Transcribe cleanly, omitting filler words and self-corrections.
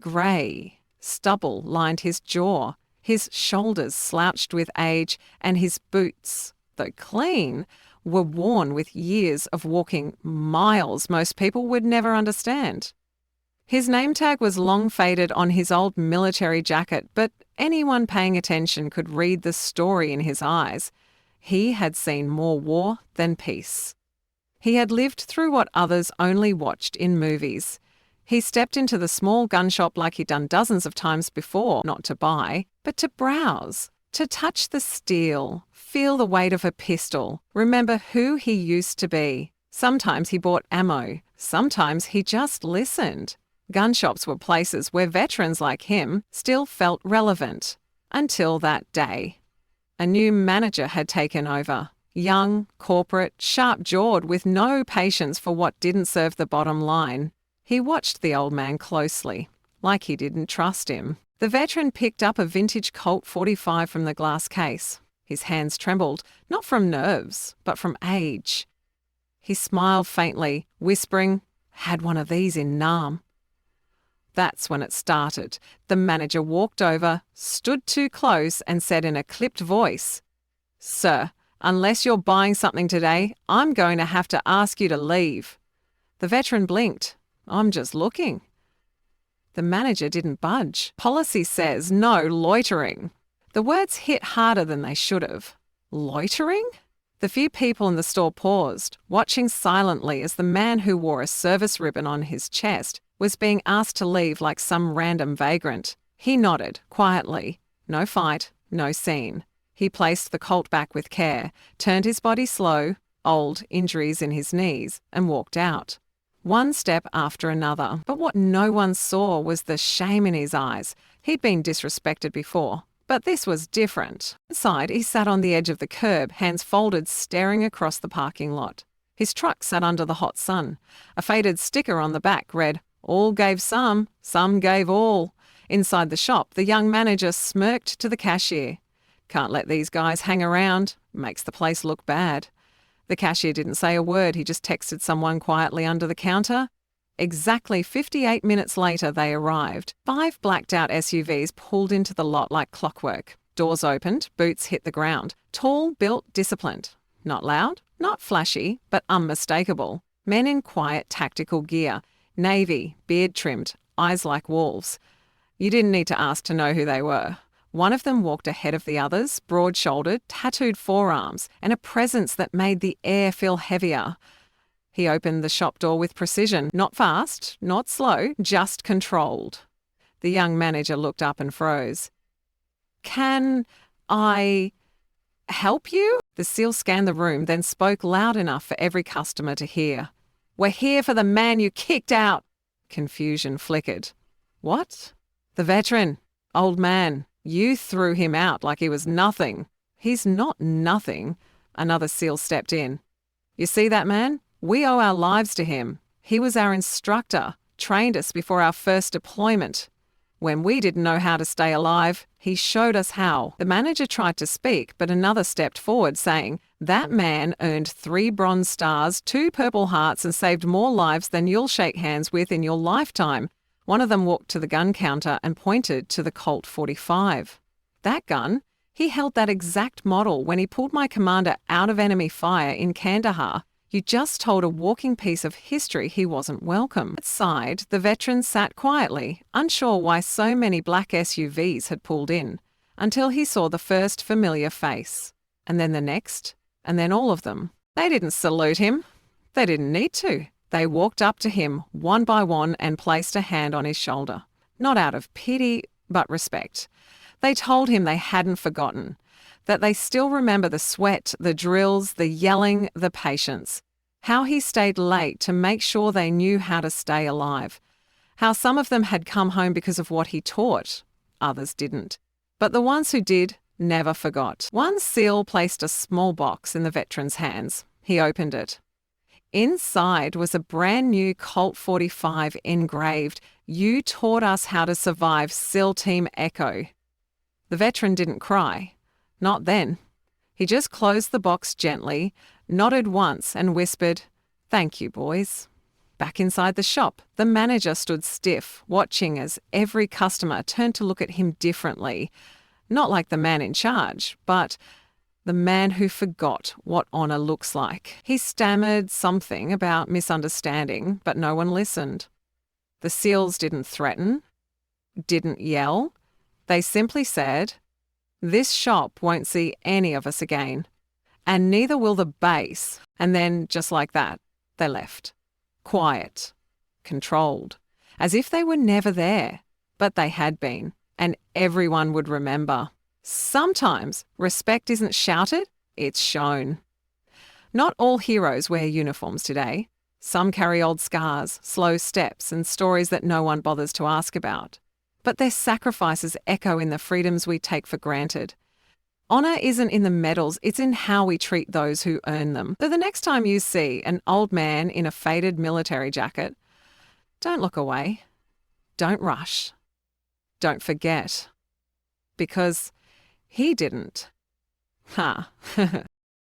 Grey. Stubble lined his jaw, his shoulders slouched with age, and his boots, though clean, were worn with years of walking miles most people would never understand. His name tag was long faded on his old military jacket, but anyone paying attention could read the story in his eyes. He had seen more war than peace. He had lived through what others only watched in movies. He stepped into the small gun shop like he'd done dozens of times before, not to buy, but to browse, to touch the steel, feel the weight of a pistol, remember who he used to be. Sometimes he bought ammo, sometimes he just listened. Gun shops were places where veterans like him still felt relevant. Until that day. A new manager had taken over. Young, corporate, sharp-jawed, with no patience for what didn't serve the bottom line. He watched the old man closely, like he didn't trust him. The veteran picked up a vintage Colt 45 from the glass case. His hands trembled, not from nerves, but from age. He smiled faintly, whispering, "Had one of these in Nam." That's when it started. The manager walked over, stood too close, and said in a clipped voice, "Sir, unless you're buying something today, I'm going to have to ask you to leave." The veteran blinked. "I'm just looking." The manager didn't budge. "Policy says no loitering." The words hit harder than they should have. Loitering? The few people in the store paused, watching silently as the man who wore a service ribbon on his chest was being asked to leave like some random vagrant. He nodded, quietly. No fight, no scene. He placed the Colt back with care, turned his body slow, old injuries in his knees, and walked out. One step after another, but what no one saw was the shame in his eyes. He'd been disrespected before, but this was different. Inside, he sat on the edge of the curb, hands folded, staring across the parking lot. His truck sat under the hot sun. A faded sticker on the back read, "All gave some gave all." Inside the shop, the young manager smirked to the cashier. "Can't let these guys hang around. Makes the place look bad." The cashier didn't say a word. He just texted someone quietly under the counter. Exactly 58 minutes later, they arrived. 5 blacked-out SUVs pulled into the lot like clockwork. Doors opened, boots hit the ground. Tall, built, disciplined. Not loud, not flashy, but unmistakable. Men in quiet, tactical gear. Navy, beard-trimmed, eyes like wolves. You didn't need to ask to know who they were. One of them walked ahead of the others, broad-shouldered, tattooed forearms, and a presence that made the air feel heavier. He opened the shop door with precision, not fast, not slow, just controlled. The young manager looked up and froze. "Can I help you?" The SEAL scanned the room, then spoke loud enough for every customer to hear. "We're here for the man you kicked out." Confusion flickered. "What?" "The veteran. Old man. You threw him out like he was nothing." "He's not nothing." Another SEAL stepped in. "You see that man? We owe our lives to him. He was our instructor, trained us before our first deployment. When we didn't know how to stay alive, he showed us how." The manager tried to speak, but another stepped forward, saying, "That man earned 3 bronze stars, 2 purple hearts, and saved more lives than you'll shake hands with in your lifetime." One of them walked to the gun counter and pointed to the Colt 45. "That gun? He held that exact model when he pulled my commander out of enemy fire in Kandahar. You just told a walking piece of history he wasn't welcome." Outside, the veteran sat quietly, unsure why so many black SUVs had pulled in, until he saw the first familiar face, and then the next, and then all of them. They didn't salute him. They didn't need to. They walked up to him, one by one, and placed a hand on his shoulder. Not out of pity, but respect. They told him they hadn't forgotten, that they still remember the sweat, the drills, the yelling, the patience. How he stayed late to make sure they knew how to stay alive. How some of them had come home because of what he taught. Others didn't. But the ones who did never forgot. One SEAL placed a small box in the veteran's hands. He opened it. Inside was a brand new Colt 45 engraved, "You taught us how to survive, SEAL Team Echo." The veteran didn't cry. Not then. He just closed the box gently, nodded once and whispered, "Thank you, boys." Back inside the shop, the manager stood stiff, watching as every customer turned to look at him differently. Not like the man in charge, but the man who forgot what honour looks like. He stammered something about misunderstanding, but no one listened. The seals didn't threaten, didn't yell. They simply said, "This shop won't see any of us again, and neither will the base." And then, just like that, they left. Quiet, controlled, as if they were never there, but they had been, and everyone would remember. Sometimes respect isn't shouted, it's shown. Not all heroes wear uniforms today. Some carry old scars, slow steps, and stories that no one bothers to ask about. But their sacrifices echo in the freedoms we take for granted. Honour isn't in the medals, it's in how we treat those who earn them. So the next time you see an old man in a faded military jacket, don't look away. Don't rush. Don't forget. Because he didn't. Ha.